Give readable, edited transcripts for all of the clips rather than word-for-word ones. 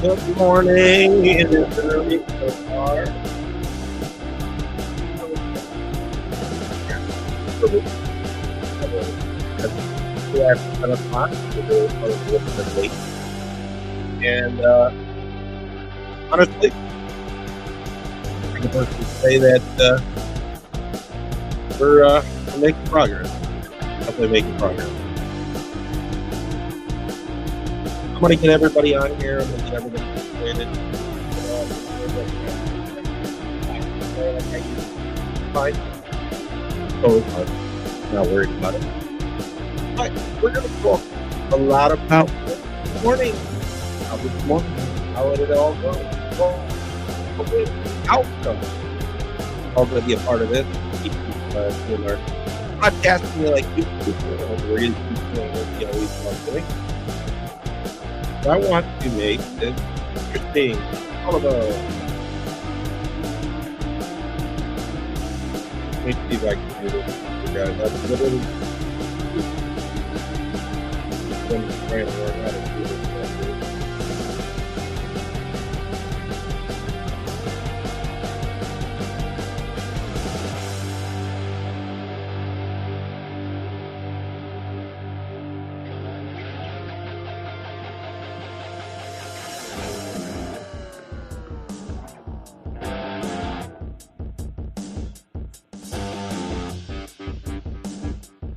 Good morning. It is early so far. We're at 10 o'clock. We're a little bit late. And honestly, I'm the person to say that we're making progress. Definitely making progress. I'm going to get everybody on here. I'm going to get everybody situated. Fine. Totally fine. Not worried about it. But we're going to talk a lot about this morning. How this morning? How did it all go? Well, outcome. All going to be a part of it. In our podcasting, like YouTube, we're going to keep doing what we always love doing. I want to make this interesting. All about. Let me see if I can do this. Guys, that's literally. I'm trying to learn how to do this.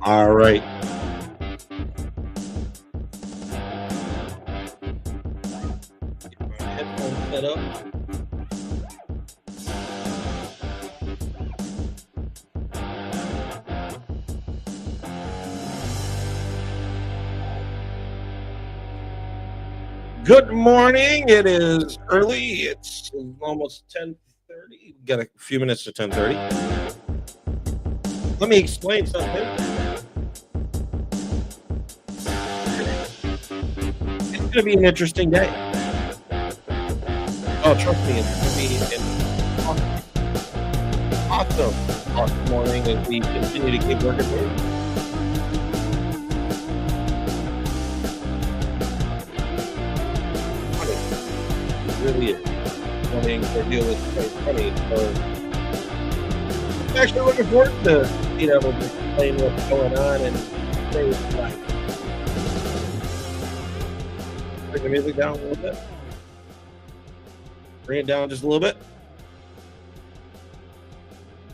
All right. Get my headphones set up. Good morning. It is early. It's almost 10:30. Got a few minutes to 10:30. Let me explain something. It's going to be an interesting day. Oh, trust me, it's going to be an awesome morning as we continue to keep working through. It really is. Morning ordeal is quite funny. So I'm actually looking forward to being able to explain what's going on and say it's like. Bring the music down a little bit. Bring it down just a little bit.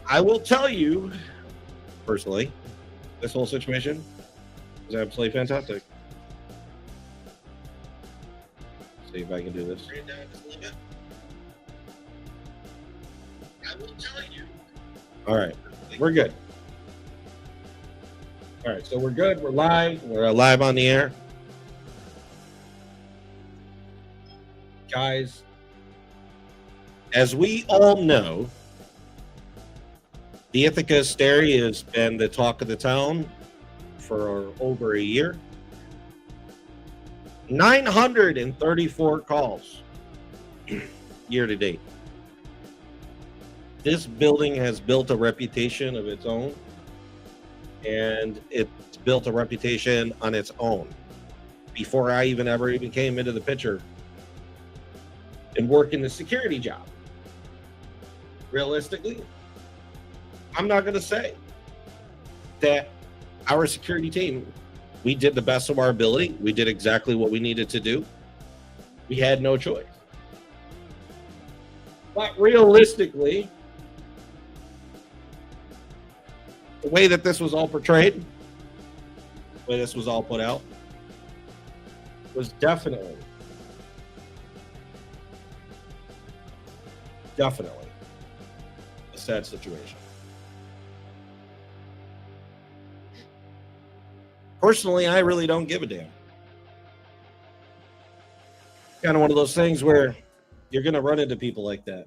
I will tell you, personally, this whole situation is absolutely fantastic. See if I can do this. Bring it down just a little bit. I will tell you. All right, we're good. All right, so we're good. We're live. We're live on the air. Guys, as we all know, the Ithaca hysteria has been the talk of the town for over a year. 934 calls year to date. This building has built a reputation of its own, and it's built a reputation on its own. Before I ever came into the picture and working the security job. Realistically, I'm not going to say that our security team, we did the best of our ability. We did exactly what we needed to do. We had no choice. But realistically, the way that this was all portrayed, the way this was all put out, was definitely a sad situation. Personally, I really don't give a damn. Kind of one of those things where you're going to run into people like that.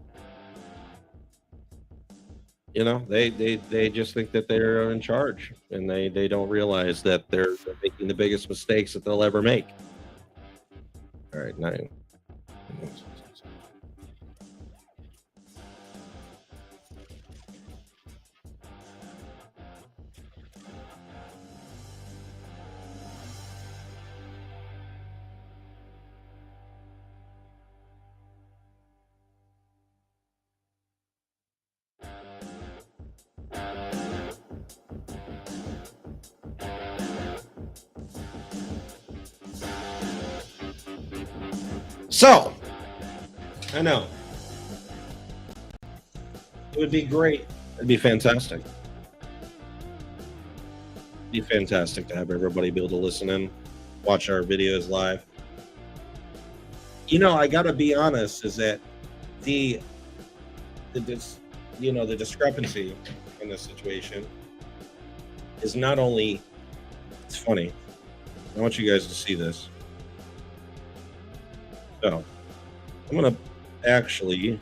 You know, they just think that they're in charge, and they don't realize that they're making the biggest mistakes that they'll ever make. All right, 9. So, I know. It would be great. It'd be fantastic. It'd be fantastic to have everybody be able to listen in, watch our videos live. I gotta be honest, is that the the dis, the discrepancy in this situation is not only it's funny. I want you guys to see this. So I'm gonna actually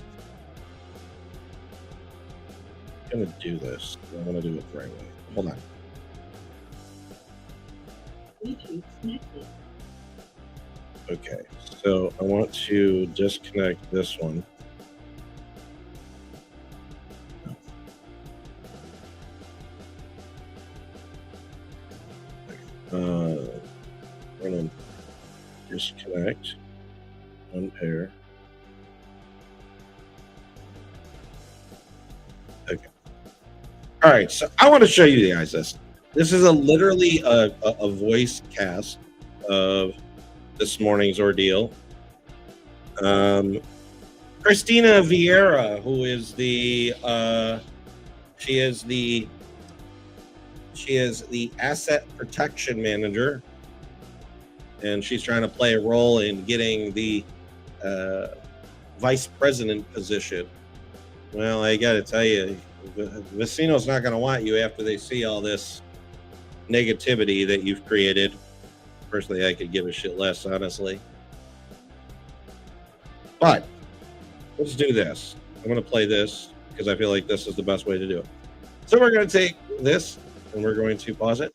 do this. I'm gonna do it the right way. Hold on. Okay, so I want to disconnect this one. We're gonna disconnect, unpair. Okay. All right, so I want to show you guys this. This is literally a voice cast of this morning's ordeal. Christina Vieira, who is she is the asset protection manager, and she's trying to play a role in getting the vice president position. Well, I got to tell you, Vecino's not going to want you after they see all this negativity that you've created. Personally, I could give a shit less, honestly. But let's do this. I'm going to play this because I feel like this is the best way to do it. So we're going to take this and we're going to pause it.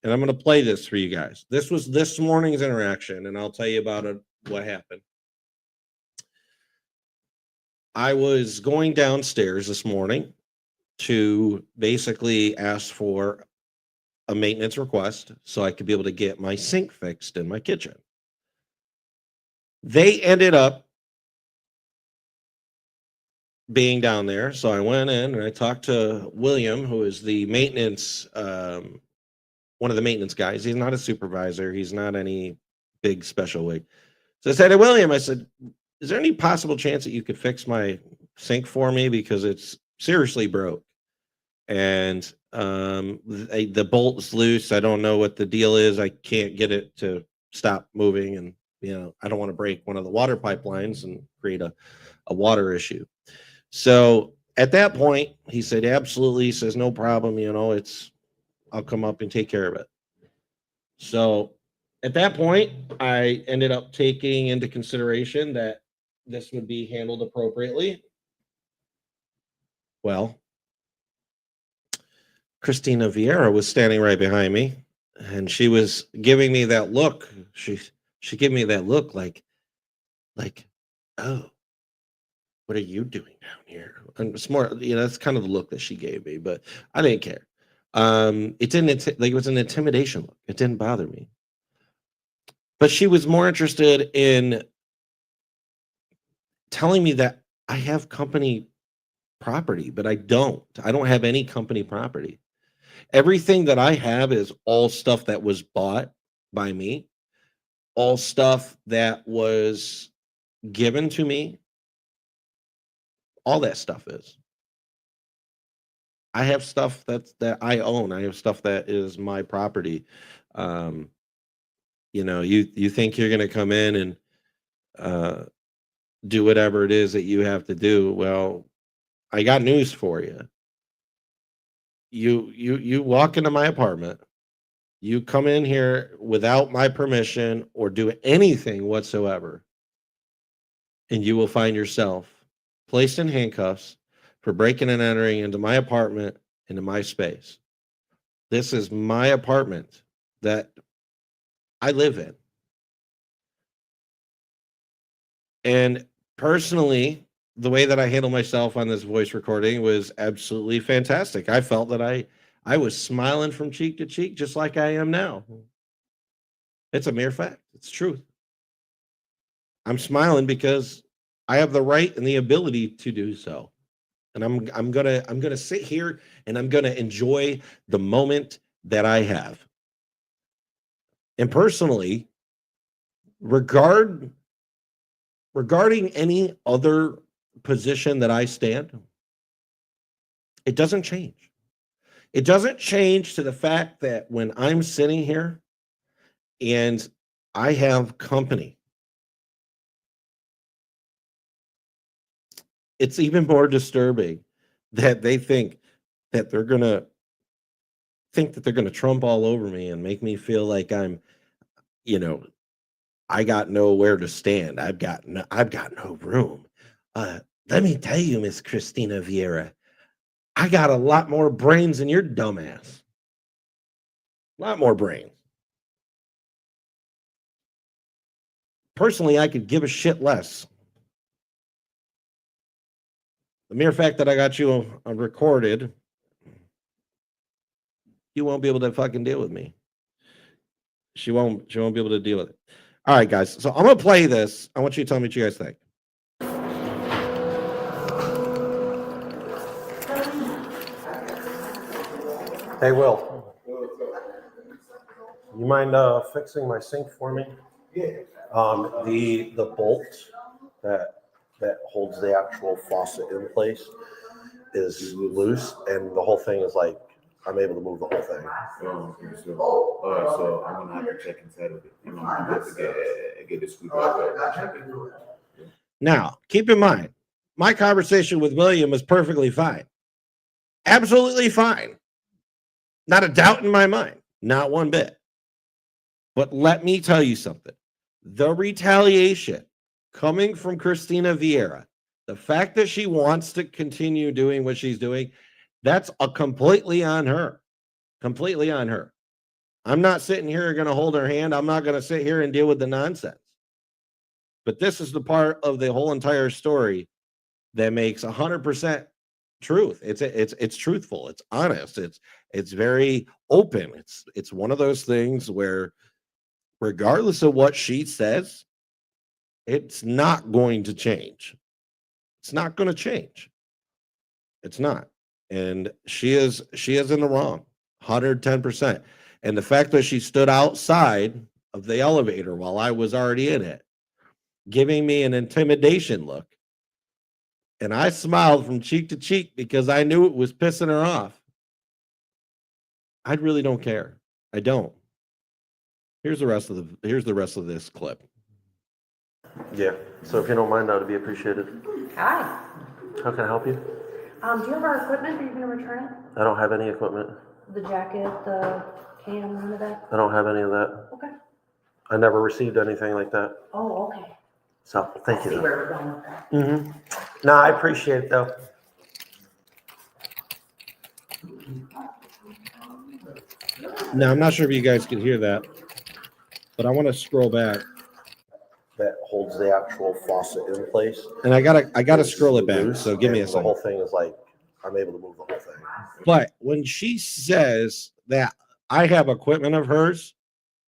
And I'm going to play this for you guys. This was this morning's interaction, and I'll tell you about it, what happened. I was going downstairs this morning to basically ask for a maintenance request so I could be able to get my sink fixed in my kitchen. They ended up being down there, so I went in and I talked to William, who is the maintenance, one of the maintenance guys. He's not a supervisor. He's not any big special wig. So I said to William, I said, is there any possible chance that you could fix my sink for me? Because it's seriously broke. And the bolt's loose. I don't know what the deal is. I can't get it to stop moving. And, I don't want to break one of the water pipelines and create a water issue. So at that point, he said, absolutely. He says, no problem. I'll come up and take care of it. So at that point, I ended up taking into consideration that this would be handled appropriately. Well, Christina Vieira was standing right behind me, and she was giving me that look. She gave me that look like, oh, what are you doing down here? And it's more, that's kind of the look that she gave me, but I didn't care. It didn't it was an intimidation look. It didn't bother me. But she was more interested in telling me that I have company property, but I don't have any company property. Everything that I have is all stuff that was bought by me, all stuff that was given to me. All that stuff is. I have stuff that I own. I have stuff that is my property. You think you're going to come in and do whatever it is that you have to do. Well, I got news for you. You walk into my apartment, you come in here without my permission or do anything whatsoever, and you will find yourself placed in handcuffs for breaking and entering into my apartment, into my space. This is my apartment that I live in. And personally, the way that I handled myself on this voice recording was absolutely fantastic. I felt that I was smiling from cheek to cheek, just like I am now. It's a mere fact. It's truth. I'm smiling because I have the right and the ability to do so. And I'm gonna sit here and I'm gonna enjoy the moment that I have. And personally, regard regarding any other position that I stand, it doesn't change. It doesn't change to the fact that when I'm sitting here and I have company, it's even more disturbing that they think that they're going to trump all over me and make me feel like I'm, I got nowhere to stand. I've got no room. Let me tell you, Miss Christina Vieira, I got a lot more brains than your dumbass. A lot more brains. Personally, I could give a shit less. The mere fact that I got you recorded, you won't be able to fucking deal with me. She won't be able to deal with it. All right, guys. So I'm gonna play this. I want you to tell me what you guys think. Hey, Will. You mind fixing my sink for me? Yeah. The bolt that holds the actual faucet in place is loose, and the whole thing is like I'm able to move the whole thing. So I'm gonna have to check inside of it. I'm gonna have to get the screwdriver. Now, keep in mind, my conversation with William was perfectly fine. Absolutely fine. Not a doubt in my mind. Not one bit. But let me tell you something. The retaliation coming from Christina Vieira, the fact that she wants to continue doing what she's doing, that's completely on her. Completely on her. I'm not sitting here going to hold her hand. I'm not going to sit here and deal with the nonsense. But this is the part of the whole entire story that makes 100% truth. It's truthful. It's honest. It's very open. It's one of those things where, regardless of what she says, it's not going to change. It's not going to change. It's not. And she is in the wrong, 110%. And the fact that she stood outside of the elevator while I was already in it, giving me an intimidation look, and I smiled from cheek to cheek because I knew it was pissing her off. I really don't care. I don't. Here's the rest of this clip. Yeah. So if you don't mind, that would be appreciated. Hi. How can I help you? Do you have our equipment? Are you going to return it? I don't have any equipment. The jacket, the can, none of that? I don't have any of that. Okay. I never received anything like that. Oh, okay. So thank you. See where we're going with that. Mm-hmm. No, I appreciate it though. Now, I'm not sure if you guys can hear that, but I want to scroll back. That holds the actual faucet in place. And I gotta scroll it back. So give me a The second. whole thing is like I'm able to move the whole thing. But when she says that I have equipment of hers,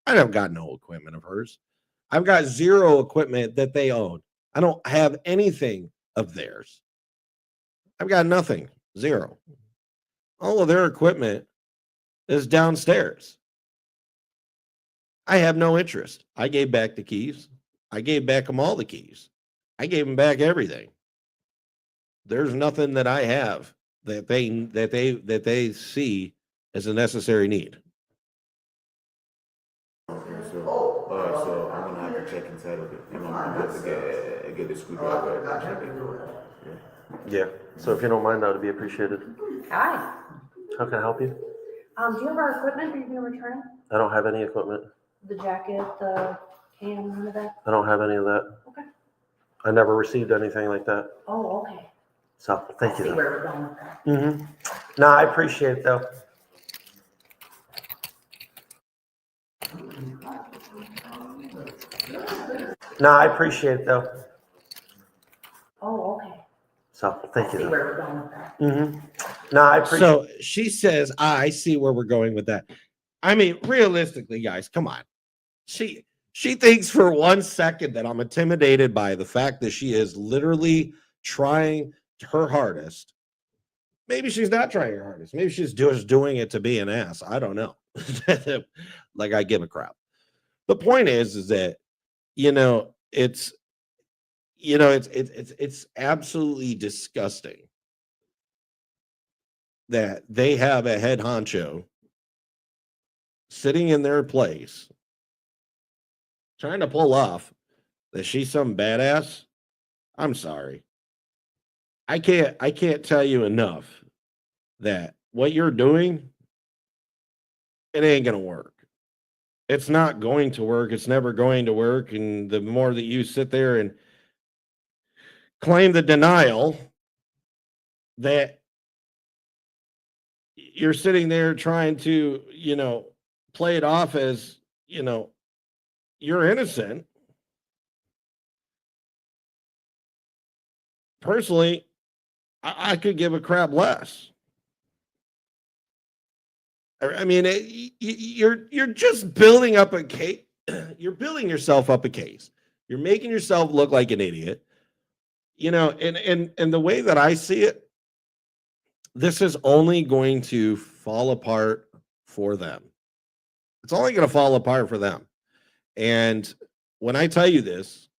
I don't got no equipment of hers. I've got zero equipment that they own. I don't have anything of theirs. I've got nothing. Zero. All of their equipment is downstairs. I have no interest. I gave back the keys. I gave back them all the keys. I gave them back everything. There's nothing that I have that they see as a necessary need. So I'm gonna have to check inside of it. I'm gonna have to get the screwdriver. Yeah. So if you don't mind, that would be appreciated. Hi. How can I help you? Do you have our equipment? Are you going to return it? I don't have any equipment. The jacket, the can, none of that? I don't have any of that. Okay. I never received anything like that. Oh, okay. So thank you. See where we're going with that. Mm-hmm. No, I appreciate it though. No, I appreciate it though. Oh, okay. So thank you. See where we're going with that. Mm-hmm. No, I appreciate. So she says, I see where we're going with that. I mean, realistically, guys, come on. She thinks for 1 second that I'm intimidated by the fact that she is literally trying her hardest. Maybe she's not trying her hardest. Maybe she's just doing it to be an ass. I don't know. Like, I give a crap. The point is that, it's absolutely disgusting that they have a head honcho sitting in their place trying to pull off that she's some badass. I'm sorry. I can't tell you enough that what you're doing, it ain't gonna work. It's not going to work. It's never going to work. And the more that you sit there and claim the denial that you're sitting there trying to, play it off as, you're innocent. Personally, I could give a crap less. I mean, you're just building up a case. You're building yourself up a case. You're making yourself look like an idiot. And the way that I see it, this is only going to fall apart for them. It's only going to fall apart for them. And when I tell you this,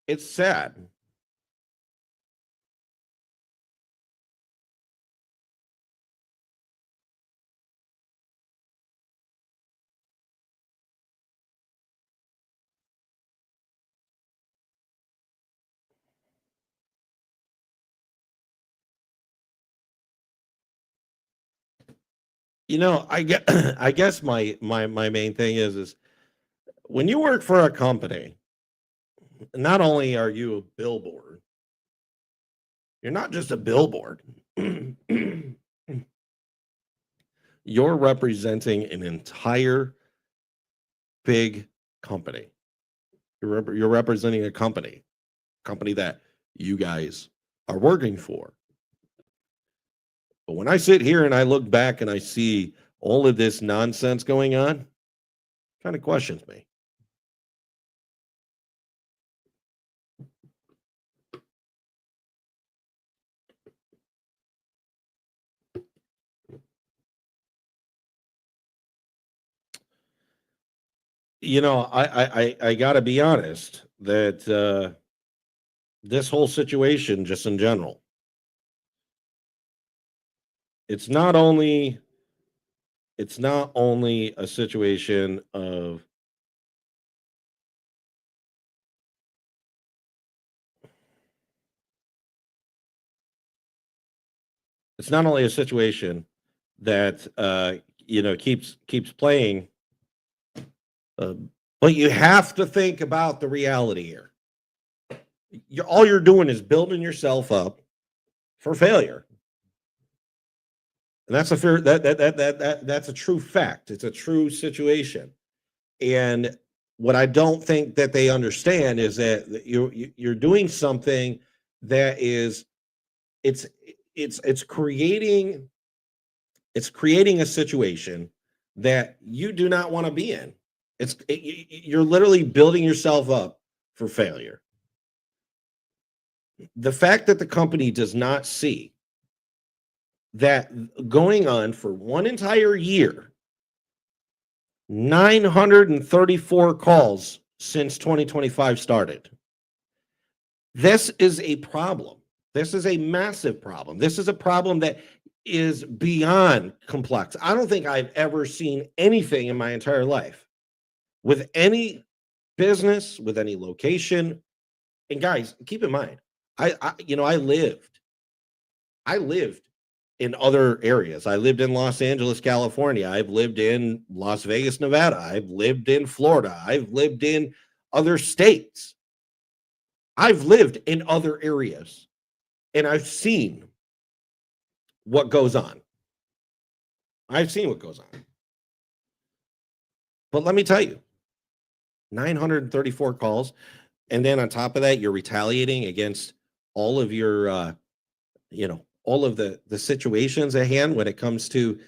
it's sad. I guess my main thing is when you work for a company, not only are you a billboard, you're not just a billboard. You're representing an entire big company. You're representing a company that you guys are working for. But when I sit here and I look back and I see all of this nonsense going on, it kind of questions me. I got to be honest that this whole situation, just in general, it's not only a situation of it's not only a situation that keeps playing, but you have to think about the reality here. All you're doing is building yourself up for failure. And that's a fair that's a true fact. It's a true situation. And what I don't think that they understand is that you're doing something that is it's creating a situation that you do not want to be in. You're literally building yourself up for failure. The fact that the company does not see that going on for one entire year, 934 calls since 2025 started. This is a problem. This is a massive problem. This is a problem that is beyond complex. I don't think I've ever seen anything in my entire life with any business, with any location. And guys, keep in mind, I lived in other areas. I lived in Los Angeles, California. I've lived in Las Vegas, Nevada. I've lived in Florida. I've lived in other states. I've lived in other areas, and I've seen what goes on. I've seen what goes on. But let me tell you, 934 calls. And then on top of that, you're retaliating against all of your, all of the situations at hand when it comes to,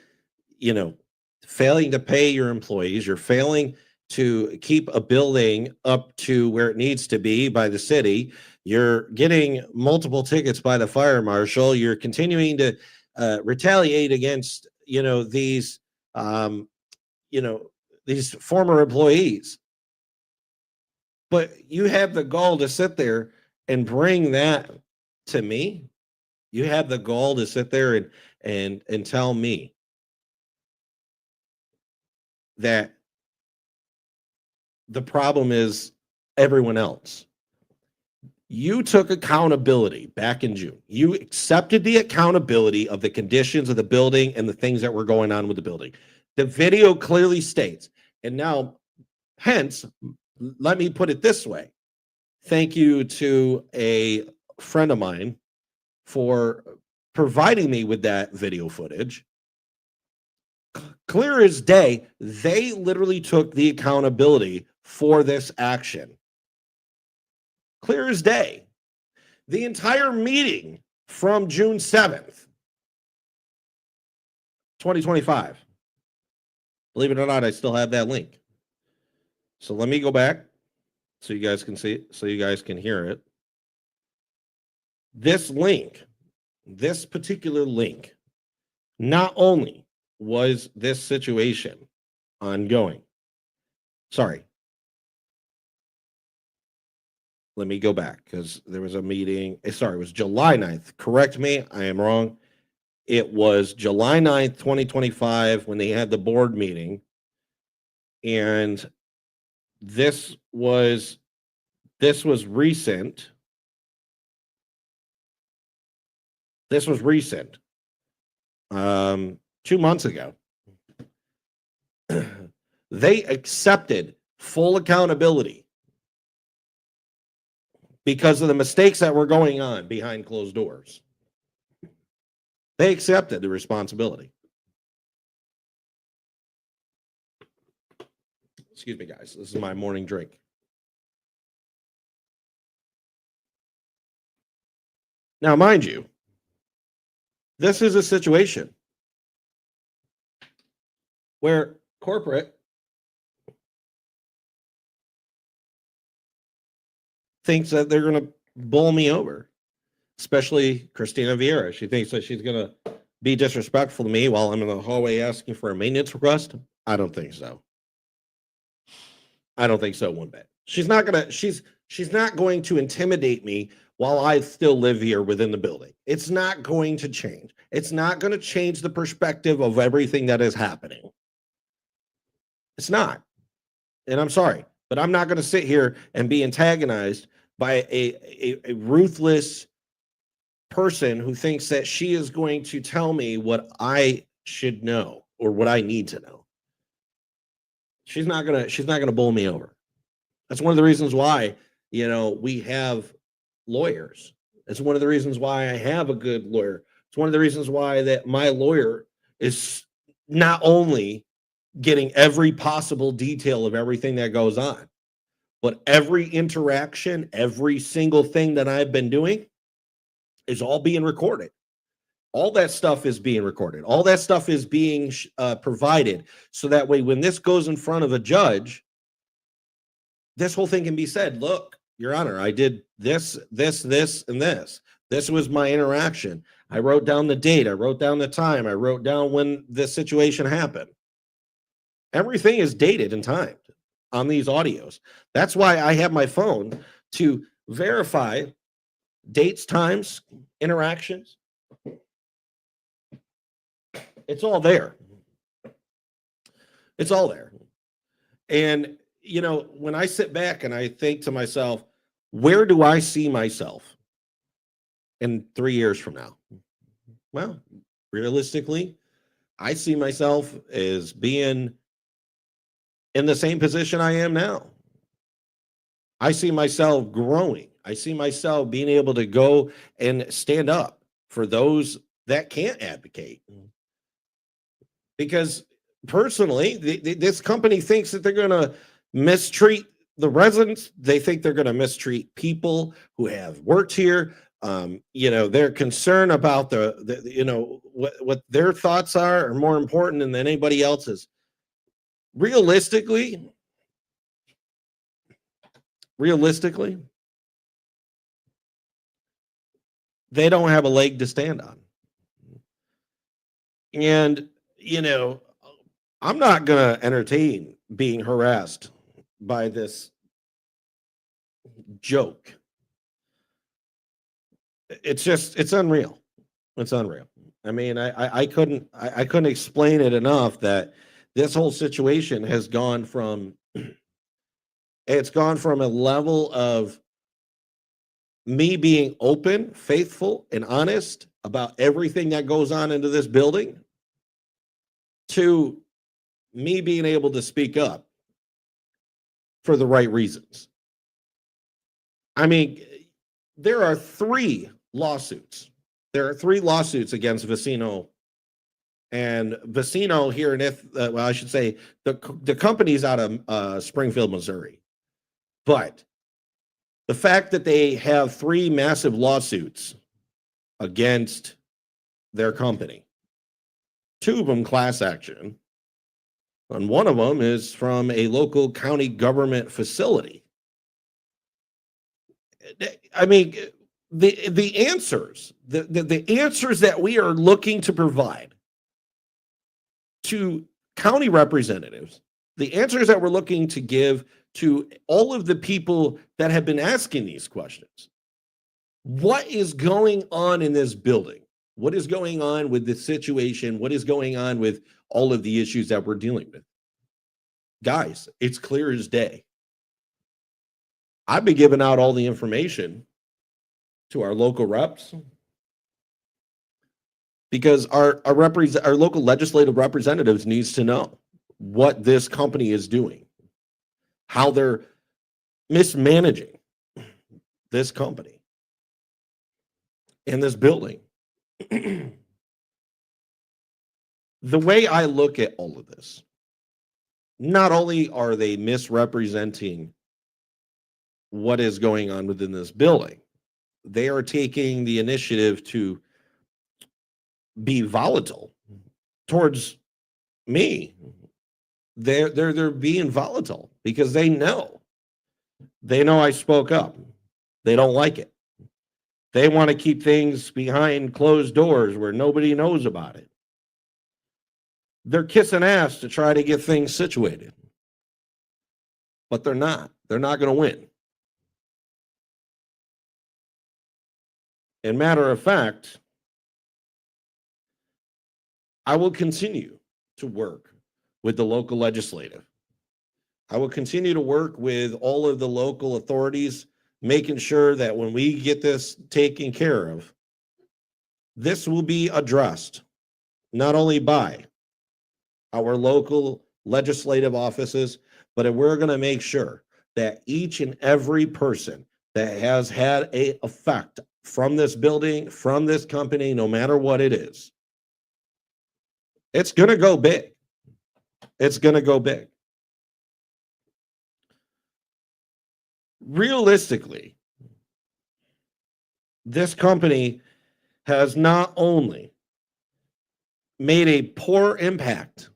failing to pay your employees. You're failing to keep a building up to where it needs to be by the city. You're getting multiple tickets by the fire marshal. You're continuing to retaliate against, these former employees. But you have the gall to sit there and bring that to me. You have the gall to sit there and tell me that the problem is everyone else. You took accountability back in June. You accepted the accountability of the conditions of the building and the things that were going on with the building. The video clearly states, and now, hence, let me put it this way. Thank you to a friend of mine for providing me with that video footage. Clear as day, they literally took the accountability for this action. Clear as day. The entire meeting from June 7th, 2025. Believe it or not, I still have that link. So let me go back so you guys can see it, so you guys can hear it. This link, this particular link, not only was this situation ongoing. Sorry. Let me go back because there was a meeting. Sorry, it was July 9th. Correct me, I am wrong. It was July 9th, 2025, when they had the board meeting. And this was recent. This was recent. 2 months ago. They accepted full accountability because of the mistakes that were going on behind closed doors. They accepted the responsibility. Excuse me, guys. This is my morning drink. Now, mind you, this is a situation where corporate thinks that they're going to bowl me over, especially Christina Vieira. She thinks that she's going to be disrespectful to me while I'm in the hallway asking for a maintenance request. I don't think so. I don't think so one bit. She's not going to intimidate me while I still live here within the building. It's not going to change. It's not going to change the perspective of everything that is happening. It's not. And I'm sorry, but I'm not going to sit here and be antagonized by a ruthless person who thinks that she is going to tell me what I should know or what I need to know. She's not gonna bowl me over. That's one of the reasons why, we have lawyers. It's one of the reasons why I have a good lawyer. It's one of the reasons why that my lawyer is not only getting every possible detail of everything that goes on, but every interaction, every single thing that I've been doing is all being recorded. All that stuff is being recorded. All that stuff is being provided. So that way, when this goes in front of a judge, this whole thing can be said, look, Your Honor, I did this, this, and this. This was my interaction. I wrote down the date. I wrote down the time. I wrote down when this situation happened. Everything is dated and timed on these audios. That's why I have my phone to verify dates, times, interactions. It's all there. It's all there. And, when I sit back and I think to myself, where do I see myself in 3 years from now? Well, realistically, I see myself as being in the same position I am now. I see myself growing. I see myself being able to go and stand up for those that can't advocate. Because personally, this company thinks that they're going to mistreat the residents. They think they're going to mistreat people who have worked here. They're concerned about what their thoughts are more important than anybody else's. Realistically, they don't have a leg to stand on. And, I'm not going to entertain being harassed by this joke. It's unreal. It's unreal. I mean, I couldn't explain it enough that this whole situation has gone from it's gone from a level of me being open, faithful, and honest about everything that goes on into this building to me being able to speak up for the right reasons. I mean, there are 3 lawsuits. There are 3 lawsuits against Vecino. And Vecino here in well, I should say the company's out of Springfield, Missouri. But the fact that they have 3 massive lawsuits against their company, 2 of them class action, and one of them is from a local county government facility. I mean, the answers, the answers that we are looking to provide to county representatives, the answers that we're looking to give to all of the people that have been asking these questions. What is going on in this building? What is going on with the situation? What is going on with all of the issues that we're dealing with? Guys, it's clear as day. I've been giving out all the information to our local reps because our local legislative representatives needs to know what this company is doing, how they're mismanaging this company and this building. The way I look at all of this, not only are they misrepresenting what is going on within this building, they are taking the initiative to be volatile towards me. They're being volatile because they know I spoke up. They don't like it. They want to keep things behind closed doors where nobody knows about it. They're kissing ass to try to get things situated. But they're not. They're not going to win. And matter of fact, I will continue to work with the local legislative. I will continue to work with all of the local authorities, making sure that when we get this taken care of, this will be addressed not only by our local legislative offices, but we're going to make sure that each and every person that has had an effect from this building, from this company, no matter what it is, it's going to go big. It's going to go big. Realistically, this company has not only made a poor impact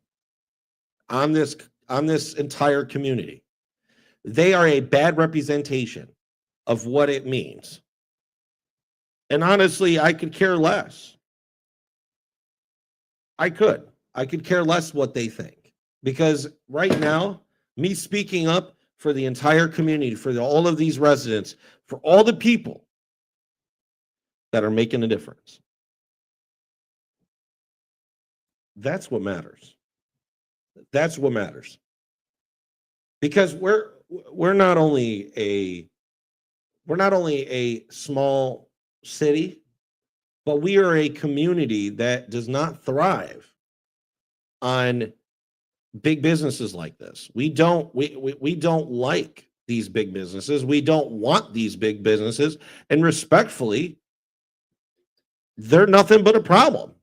on this entire community, they are a bad representation of what it means. And honestly, I could care less. I could care less what they think, because right now, me speaking up for the entire community, for all of these residents, for all the people that are making a difference, that's what matters. That's what matters. Because we're not only a small city, but we are a community that does not thrive on big businesses like this. We don't like these big businesses. We don't want these big businesses, and respectfully, they're nothing but a problem.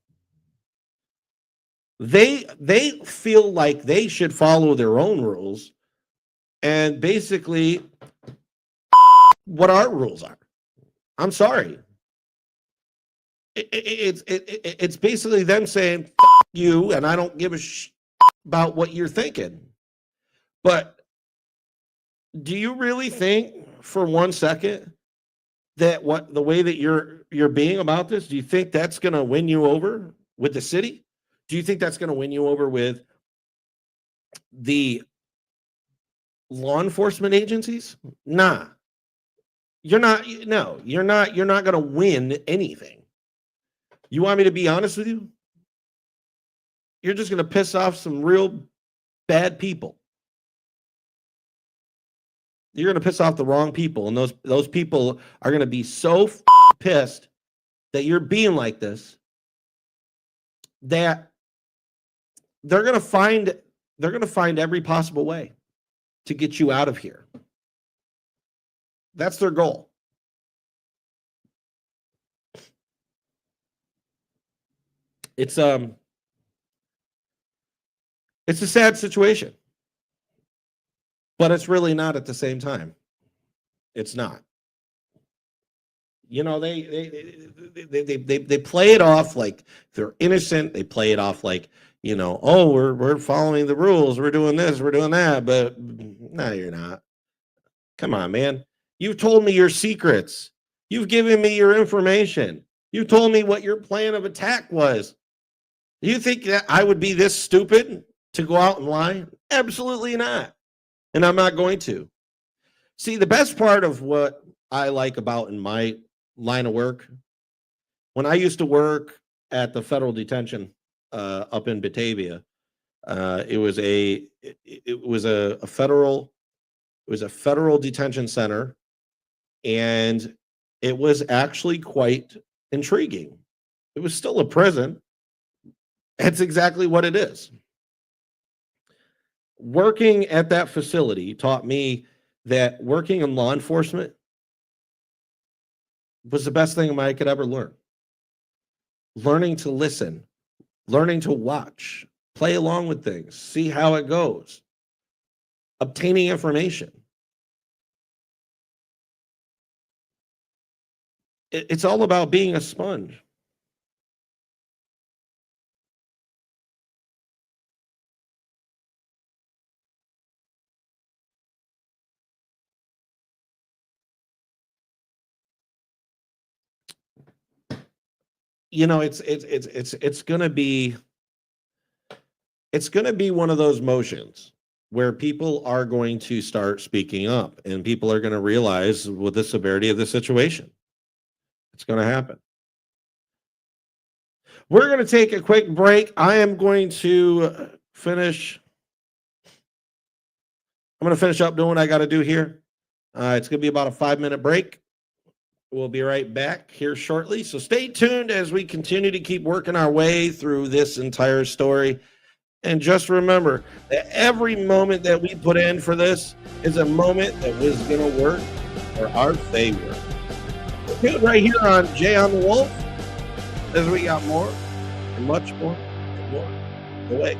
They feel like they should follow their own rules, and basically what our rules are. I'm sorry. It's basically them saying you, and I don't give a about what you're thinking. But do you really think for 1 second that the way that you're being about this, do you think that's going to win you over with the city? Do you think that's going to win you over with the law enforcement agencies? Nah. You're not, no, you're not going to win anything. You want me to be honest with you? You're just going to piss off some real bad people. You're going to piss off the wrong people. And those people are going to be so pissed that you're being like this that they're going to find every possible way to get you out of here. That's their goal. It's a sad situation, but it's really not at the same time. It's not. You know, they play it off like they're innocent. They play it off like, you know, oh, we're following the rules. We're doing this, we're doing that. But no, you're not. Come on, man. You've told me your secrets. You've given me your information. You told me what your plan of attack was. Do you think that I would be this stupid to go out and lie? Absolutely not. And I'm not going to. See, the best part of what I like about in my line of work, when I used to work at the federal detention up in Batavia, it was a federal detention center, and it was actually quite intriguing. It was still a prison. That's exactly what it is. Working at that facility taught me that working in law enforcement was the best thing I could ever learn. Learning to listen, learning to watch, play along with things, see how it goes, obtaining information. It's all about being a sponge. You know, it's gonna be one of those motions where people are going to start speaking up, and people are going to realize with the severity of the situation. It's going to happen. We're going to take a quick break. I am going to finish. I'm going to finish up doing what I got to do here. It's going to be about a 5-minute break. We'll be right back here shortly. So stay tuned as we continue to keep working our way through this entire story. And just remember that every moment that we put in for this is a moment that was going to work for our favor. We'll right here on Jayy On The Wolf as we got more and much more and more away.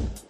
it.